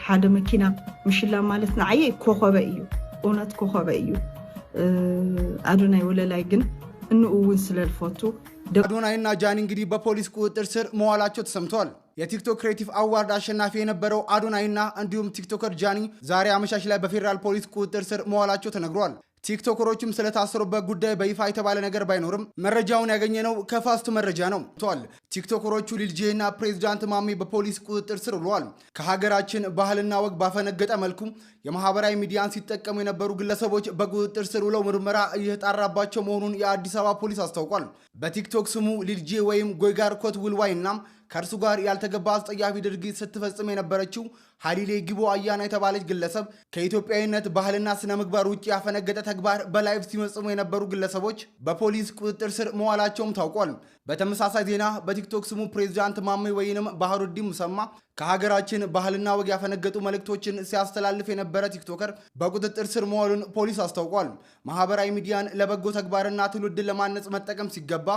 ሓደ መኪና ምሽላ ማለት ንዓየ ኮኸበ እዩ እውነት ኮኸበ እዩ አዶናይ ወለላይ ግን እንኡውን ስለልፈቱ አዶናይና ጃኒ እንግዲህ በፖሊስ ቁጥጥር ስር መዋላቸው ተሰምቷል። የቲክቶክ ክሬቲቭ አዋርድ አሸናፊ የነበረው አዶናይና እንዲሁም ቲክቶከር ጃኒ ዛሬ አመሻሽ ላይ በፌደራል ፖሊስ ቁጥጥር ስር መዋላቸው ተነግሯል። ቲክቶከሮችም ስለታሰሩበት ጉዳይ በይፋ የተባለ ነገር ባይኖርም መረጃውን ያገኘነው ከፋስት መረጃ ነው ተዋል። ቲክቶከሮቹ ሊልጄና ፕሬዝዳንት ማሜ በፖሊስ ቁጥጥር ስር ውለዋል። ከሀገራችን ባህልና ወግ ባፈነገጠ መልኩ የማህበራዊ ሚዲያን ሲጠቀሙ የነበሩ ግለሰቦች በቁጥጥር ስር ውለው ምርመራ እየተጣራባቸው መሆኑን የአዲስ አበባ ፖሊስ አስታውቋል። በቲክቶክ ስሙ ሊልጄ ወይም ጎይጋር ኮት ውልዋይና ከእርሱ ጋር ያልተገባ አስጠያፊ ድርጊት ስትፈጽም የነበረችው ሀሊሌ ጊቦ አያና የተባለች ግለሰብ ከኢትዮጵያዊነት ባህልና ስነ ምግባር ውጭ ያፈነገጠ ተግባር በላይቭ ሲፈጽሙ የነበሩ ግለሰቦች በፖሊስ ቁጥጥር ስር መዋላቸውም ታውቋል። በተመሳሳይ ዜና በቲክቶክ ስሙ ፕሬዝዳንት ማሜ ወይንም ባህሩዲን ሙሰማ ከሀገራችን ባህልና ወግ ያፈነገጡ መልእክቶችን ሲያስተላልፍ የነበረ ቲክቶከር በቁጥጥር ስር መዋሉን ፖሊስ አስታውቋል። ማህበራዊ ሚዲያን ለበጎ ተግባርና ትውልድን ለማነጽ መጠቀም ሲገባ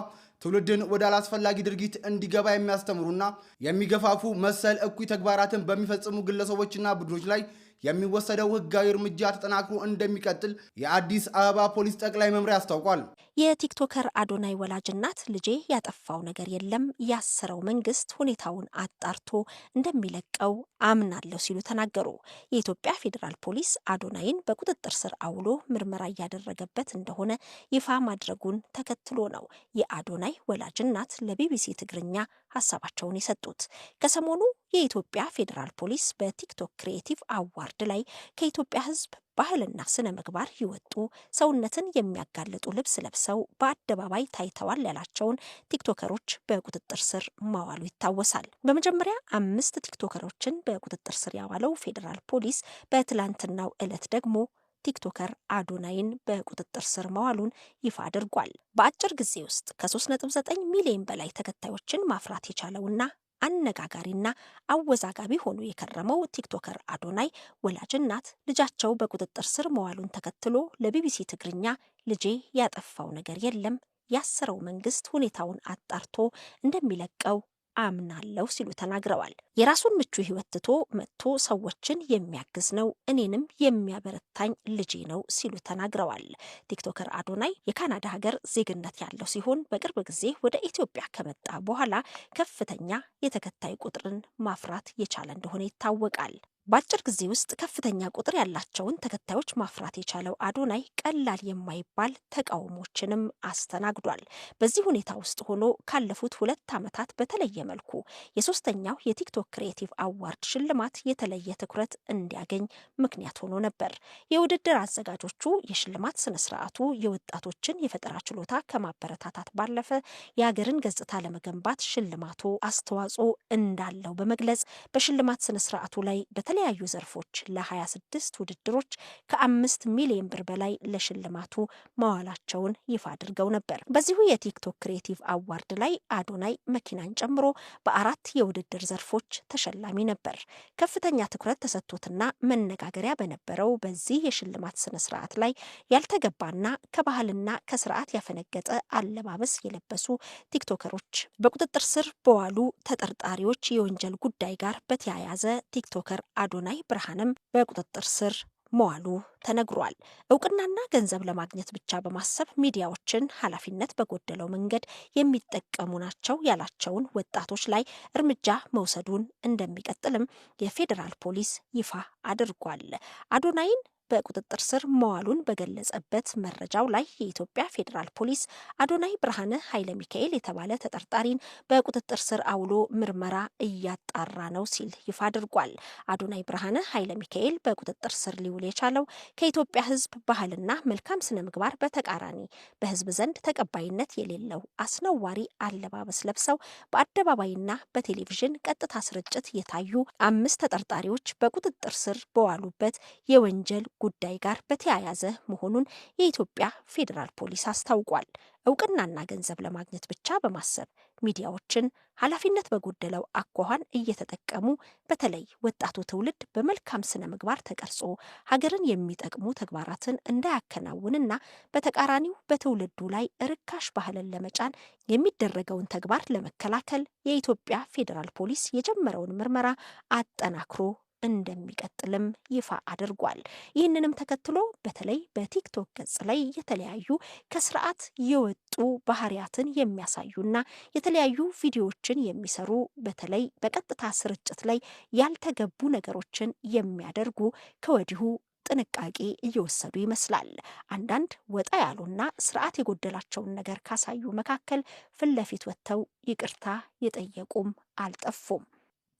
ትውልድን ወደ አላስፈላጊ ድርጊት እንዲገባ የሚያስተምሩና የሚገፋፉ መሰል እኩይ ተግባራትን በሚፈጽሙ ግለሰቦችና ቡድኖች ላይ የሚወሰደው ህጋዊ እርምጃ ተጠናክሮ እንደሚቀጥል የአዲስ አበባ ፖሊስ ጠቅላይ መምሪያ አስታውቋል። የቲክቶከር አዶናይ ወላጅ እናት ልጄ ያጠፋው ነገር የለም፣ ያሰረው መንግስት ሁኔታውን አጣርቶ እንደሚለቀው አምናለሁ ሲሉ ተናገሩ። የኢትዮጵያ ፌዴራል ፖሊስ አዶናይን በቁጥጥር ስር አውሎ ምርመራ እያደረገበት እንደሆነ ይፋ ማድረጉን ተከትሎ ነው የአዶናይ ወላጅ እናት ለቢቢሲ ትግርኛ ሀሳባቸውን የሰጡት። ከሰሞኑ የኢትዮጵያ ፌዴራል ፖሊስ በቲክቶክ ክሪኤቲቭ አዋርድ ላይ ከኢትዮጵያ ህዝብ ባህልና ስነ ምግባር ይወጡ ሰውነትን የሚያጋልጡ ልብስ ለብሰው በአደባባይ ታይተዋል ያላቸውን ቲክቶከሮች በቁጥጥር ስር ማዋሉ ይታወሳል። በመጀመሪያ 5 ቲክቶከሮችን በቁጥጥር ስር ያዋለው ፌዴራል ፖሊስ በትላንትናው ዕለት ደግሞ ቲክቶከር አዶናይን በቁጥጥር ስር መዋሉን ይፋ አድርጓል። በአጭር ጊዜ ውስጥ ከ3.9 ሚሊዮን በላይ ተከታዮችን ማፍራት የቻለውና አነጋጋሪና አወዛጋቢ ሆኖ የከረመው ቲክቶከር አዶናይ ወላጅ እናት ልጃቸው በቁጥጥር ስር መዋሉን ተከትሎ ለቢቢሲ ትግርኛ ልጄ ያጠፋው ነገር የለም፣ ያሰረው መንግስት ሁኔታውን አጣርቶ እንደሚለቀው አምናለሁ ሲሉ ተናግረዋል። የራሱን ምቹ ህይወት ትቶ መጥቶ ሰዎችን የሚያግዝ ነው፣ እኔንም የሚያበረታኝ ልጄ ነው ሲሉ ተናግረዋል። ቲክቶከር አዶናይ የካናዳ ሀገር ዜግነት ያለው ሲሆን በቅርብ ጊዜ ወደ ኢትዮጵያ ከመጣ በኋላ ከፍተኛ የተከታይ ቁጥርን ማፍራት የቻለ እንደሆነ ይታወቃል። በአጭር ጊዜ ውስጥ ከፍተኛ ቁጥር ያላቸውን ተከታዮች ማፍራት የቻለው አዶናይ ቀላል የማይባል ተቃውሞችንም አስተናግዷል። በዚህ ሁኔታ ውስጥ ሆኖ ካለፉት 2 ዓመታት በተለየ መልኩ የሶስተኛው የቲክቶክ ክሪኤቲቭ አዋርድ ሽልማት የተለየ ትኩረት እንዲያገኝ ምክንያት ሆኖ ነበር። የውድድር አዘጋጆቹ የሽልማት ስነስርዓቱ የወጣቶችን የፈጠራ ችሎታ ከማበረታታት ባለፈ የሀገርን ገጽታ ለመገንባት ሽልማቱ አስተዋጽኦ እንዳለው በመግለጽ በሽልማት ስነስርዓቱ ላይ የተለያዩ ዘርፎች ለ26 ውድድሮች ከ5 ሚሊዮን ብር በላይ ለሽልማቱ መዋላቸውን ይፋ አድርገው ነበር። በዚሁ የቲክቶክ ክሪኤቲቭ አዋርድ ላይ አዶናይ መኪናን ጨምሮ በ4 የውድድር ዘርፎች ተሸላሚ ነበር። ከፍተኛ ትኩረት ተሰጥቶትና መነጋገሪያ በነበረው በዚህ የሽልማት ስነ ስርዓት ላይ ያልተገባና ከባህልና ከስርዓት ያፈነገጠ አለባበስ የለበሱ ቲክቶከሮች በቁጥጥር ስር በዋሉ ተጠርጣሪዎች የወንጀል ጉዳይ ጋር በተያያዘ ቲክቶከር አዶናይ ብርሃንም በቁጥጥር ስር መዋሉ ተነግሯል። እውቅናና ገንዘብ ለማግኘት ብቻ በማሰብ ሚዲያዎችን ኃላፊነት በጎደለው መንገድ የሚጠቀሙ ናቸው ያላቸውን ወጣቶች ላይ እርምጃ መውሰዱን እንደሚቀጥልም የፌዴራል ፖሊስ ይፋ አድርጓል። አዶናይን በቁጥጥር ስር መዋሉን በገለጸበት መረጃው ላይ የኢትዮጵያ ፌዴራል ፖሊስ አዶናይ ብርሃነ ኃይለ ሚካኤል የተባለ ተጠርጣሪን በቁጥጥር ስር አውሎ ምርመራ እያጣራ ነው ሲል ይፋ አድርጓል። አዶናይ ብርሃነ ኃይለ ሚካኤል በቁጥጥር ስር ሊውል የቻለው ከኢትዮጵያ ሕዝብ ባህልና መልካም ስነ ምግባር በተቃራኒ በሕዝብ ዘንድ ተቀባይነት የሌለው አስነዋሪ አለባበስ ለብሰው በአደባባይና በቴሌቪዥን ቀጥታ ስርጭት የታዩ 5 ተጠርጣሪዎች በቁጥጥር ስር በዋሉበት የወንጀል ጉዳይ ጋር በተያያዘ መሆኑን የኢትዮጵያ ፌዴራል ፖሊስ አስታውቋል። እውቅናና ገንዘብ ለማግኘት ብቻ በማሰብ ሚዲያዎችን ኃላፊነት በጎደለው አኳኋን እየተጠቀሙ በተለይ ወጣቱ ትውልድ በመልካም ስነ ምግባር ተቀርጾ ሀገርን የሚጠቅሙ ተግባራትን እንዳያከናውንና በተቃራኒው በትውልዱ ላይ ርካሽ ባህልን ለመጫን የሚደረገውን ተግባር ለመከላከል የኢትዮጵያ ፌዴራል ፖሊስ የጀመረውን ምርመራ አጠናክሮ እንደሚቀጥልም ይፋ አድርጓል። ይህንንም ተከትሎ በተለይ በቲክቶክ ገጽ ላይ የተለያዩ ከስርዓት የወጡ ባህሪያትን የሚያሳዩና የተለያዩ ቪዲዮዎችን የሚሰሩ በተለይ በቀጥታ ስርጭት ላይ ያልተገቡ ነገሮችን የሚያደርጉ ከወዲሁ ጥንቃቄ እየወሰዱ ይመስላል። አንዳንድ ወጣ ያሉና ስርዓት የጎደላቸውን ነገር ካሳዩ መካከል ፊት ለፊት ወጥተው ይቅርታ የጠየቁም አልጠፉም።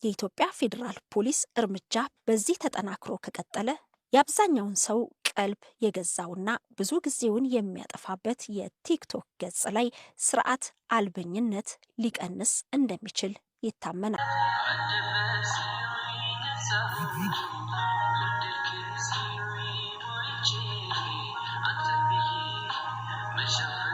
የኢትዮጵያ ፌዴራል ፖሊስ እርምጃ በዚህ ተጠናክሮ ከቀጠለ የአብዛኛውን ሰው ቀልብ የገዛውና ብዙ ጊዜውን የሚያጠፋበት የቲክቶክ ገጽ ላይ ስርዓት አልበኝነት ሊቀንስ እንደሚችል ይታመናል። Measure